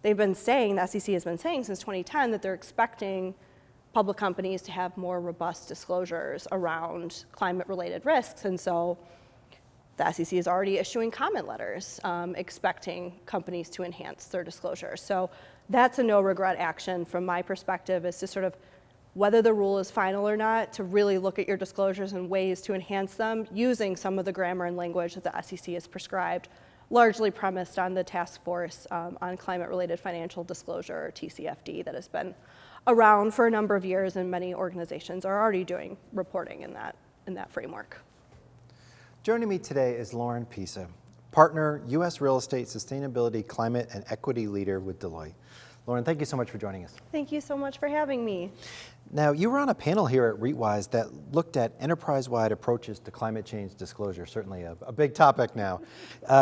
they've been saying, the SEC has been saying since 2010 that they're expecting public companies to have more robust disclosures around climate-related risks. And so the SEC is already issuing comment letters expecting companies to enhance their disclosure. So that's a no-regret action from my perspective, is to sort of, whether the rule is final or not, to really look at your disclosures and ways to enhance them using some of the grammar and language that the SEC has prescribed, largely premised on the task force on climate-related financial disclosure, or TCFD, that has been around for a number of years, and many organizations are already doing reporting in that framework. Joining me today is Lauren Pesa, partner, U.S. Real Estate Sustainability, Climate, and Equity Leader with Deloitte. Lauren, thank you so much for joining us. Thank you so much for having me. Now, you were on a panel here at REITwise that looked at enterprise-wide approaches to climate change disclosure, certainly a big topic now.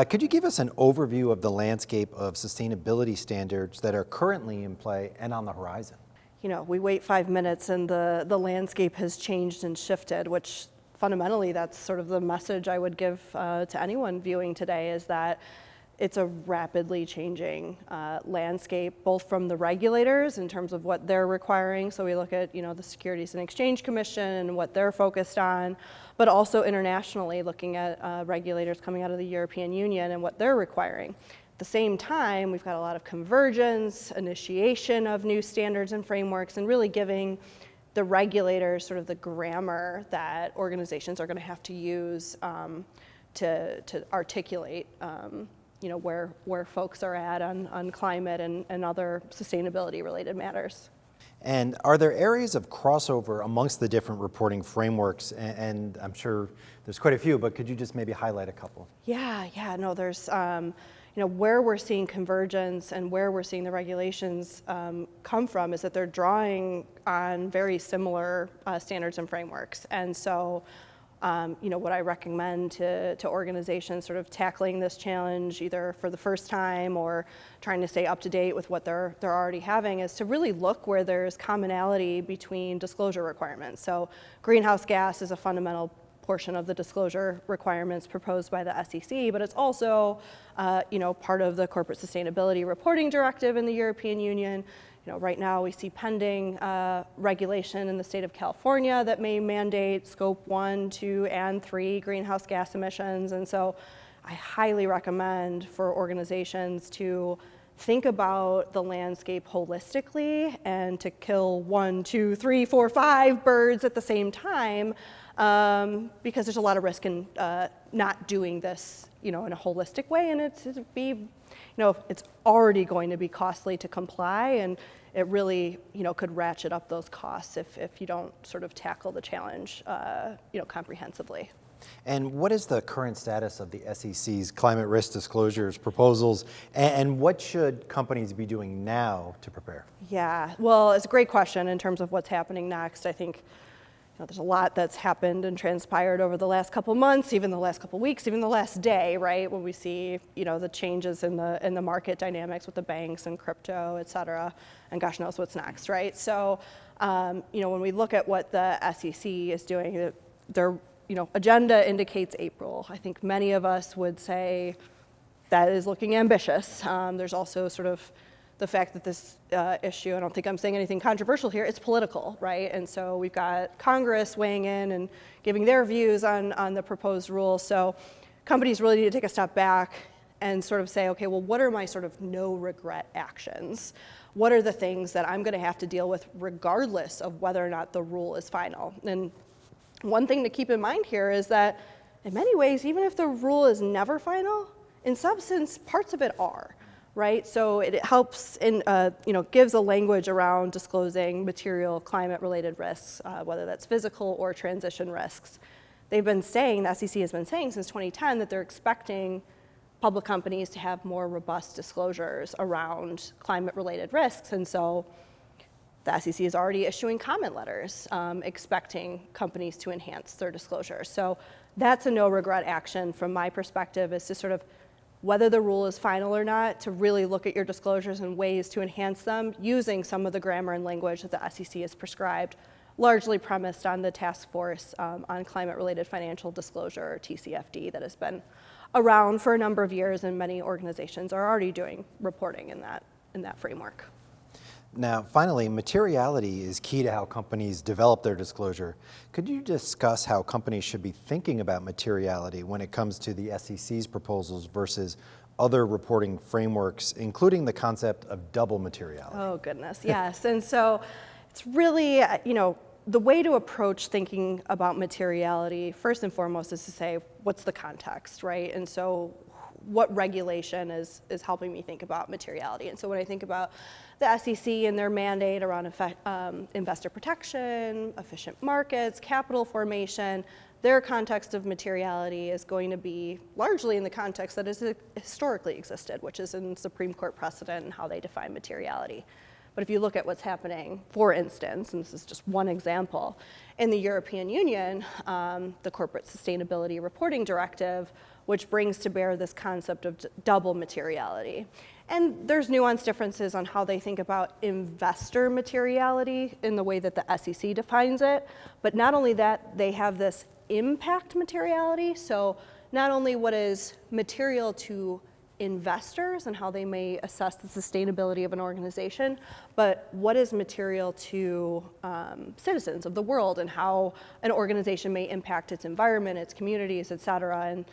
Could you give us an overview of the landscape of sustainability standards that are currently in play and on the horizon? You know, we wait 5 minutes and the landscape has changed and shifted, which fundamentally that's sort of the message I would give to anyone viewing today, is that it's a rapidly changing landscape, both from the regulators in terms of what they're requiring. So we look at, the Securities and Exchange Commission and what they're focused on, but also internationally looking at regulators coming out of the European Union and what they're requiring. At the same time, we've got a lot of convergence, initiation of new standards and frameworks, and really giving the regulators sort of the grammar that organizations are going to have to use to articulate where folks are at on climate and other sustainability related matters. And are there areas of crossover amongst the different reporting frameworks? And I'm sure there's quite a few, but could you just maybe highlight a couple? No, there's, where we're seeing convergence and where we're seeing the regulations come from is that they're drawing on very similar standards and frameworks. And so, what I recommend to organizations sort of tackling this challenge either for the first time or trying to stay up to date with what they're already having is to really look where there's commonality between disclosure requirements. So greenhouse gas is a fundamental portion of the disclosure requirements proposed by the SEC, but it's also, part of the Corporate Sustainability Reporting Directive in the European Union. Right now we see pending regulation in the state of California that may mandate scope 1, 2, and 3 greenhouse gas emissions. And so I highly recommend for organizations to think about the landscape holistically and to kill 1, 2, 3, 4, 5 birds at the same time, because there's a lot of risk in not doing this, in a holistic way, and it's already going to be costly to comply, and it really, could ratchet up those costs if you don't sort of tackle the challenge, comprehensively. And what is the current status of the SEC's climate risk disclosures proposals, and what should companies be doing now to prepare? Yeah, well, it's a great question in terms of what's happening next. I think there's a lot that's happened and transpired over the last couple months, even the last couple weeks, even the last day, right? When we see, the changes in the market dynamics with the banks and crypto, et cetera, and gosh knows what's next, right? So, when we look at what the SEC is doing, their agenda indicates April. I think many of us would say that is looking ambitious. There's also sort of the fact that this issue, I don't think I'm saying anything controversial here, it's political, right? And so we've got Congress weighing in and giving their views on the proposed rule. So companies really need to take a step back and sort of say, okay, well, what are my sort of no regret actions? What are the things that I'm gonna have to deal with regardless of whether or not the rule is final? And one thing to keep in mind here is that in many ways, even if the rule is never final, in substance, parts of it are. Right, so it helps in, gives a language around disclosing material climate-related risks, whether that's physical or transition risks. They've been saying, the SEC has been saying since 2010 that they're expecting public companies to have more robust disclosures around climate-related risks, and so the SEC is already issuing comment letters expecting companies to enhance their disclosure. So that's a no-regret action from my perspective, is to sort of, whether the rule is final or not, to really look at your disclosures and ways to enhance them using some of the grammar and language that the SEC has prescribed, largely premised on the task force on climate-related financial disclosure, or TCFD, that has been around for a number of years, and many organizations are already doing reporting in that framework. Now, finally, materiality is key to how companies develop their disclosure. Could you discuss how companies should be thinking about materiality when it comes to the SEC's proposals versus other reporting frameworks, including the concept of double materiality? Oh, goodness, yes. And so it's really, the way to approach thinking about materiality, first and foremost, is to say, what's the context, right? And so what regulation is helping me think about materiality? And so when I think about the SEC and their mandate around investor protection, efficient markets, capital formation, their context of materiality is going to be largely in the context that has historically existed, which is in Supreme Court precedent and how they define materiality. But if you look at what's happening, for instance, and this is just one example, in the European Union, the Corporate Sustainability Reporting Directive, which brings to bear this concept of double materiality. And there's nuanced differences on how they think about investor materiality in the way that the SEC defines it. But not only that, they have this impact materiality. So not only what is material to investors and how they may assess the sustainability of an organization, but what is material to citizens of the world and how an organization may impact its environment, its communities, et cetera. And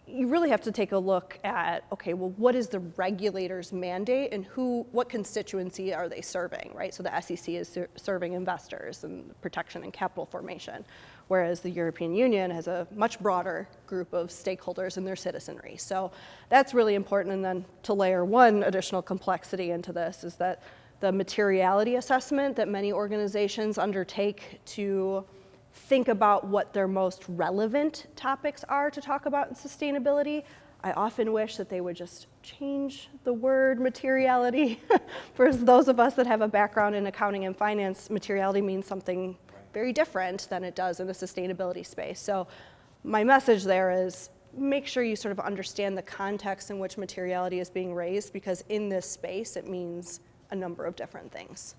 you really have to take a look at, okay, well, what is the regulator's mandate and what constituency are they serving, right? So the SEC is serving investors and protection and capital formation, whereas the European Union has a much broader group of stakeholders in their citizenry. So that's really important. And then to layer one additional complexity into this is that the materiality assessment that many organizations undertake to think about what their most relevant topics are to talk about in sustainability, I often wish that they would just change the word materiality. For those of us that have a background in accounting and finance, materiality means something very different than it does in the sustainability space. So my message there is make sure you sort of understand the context in which materiality is being raised, because in this space it means a number of different things.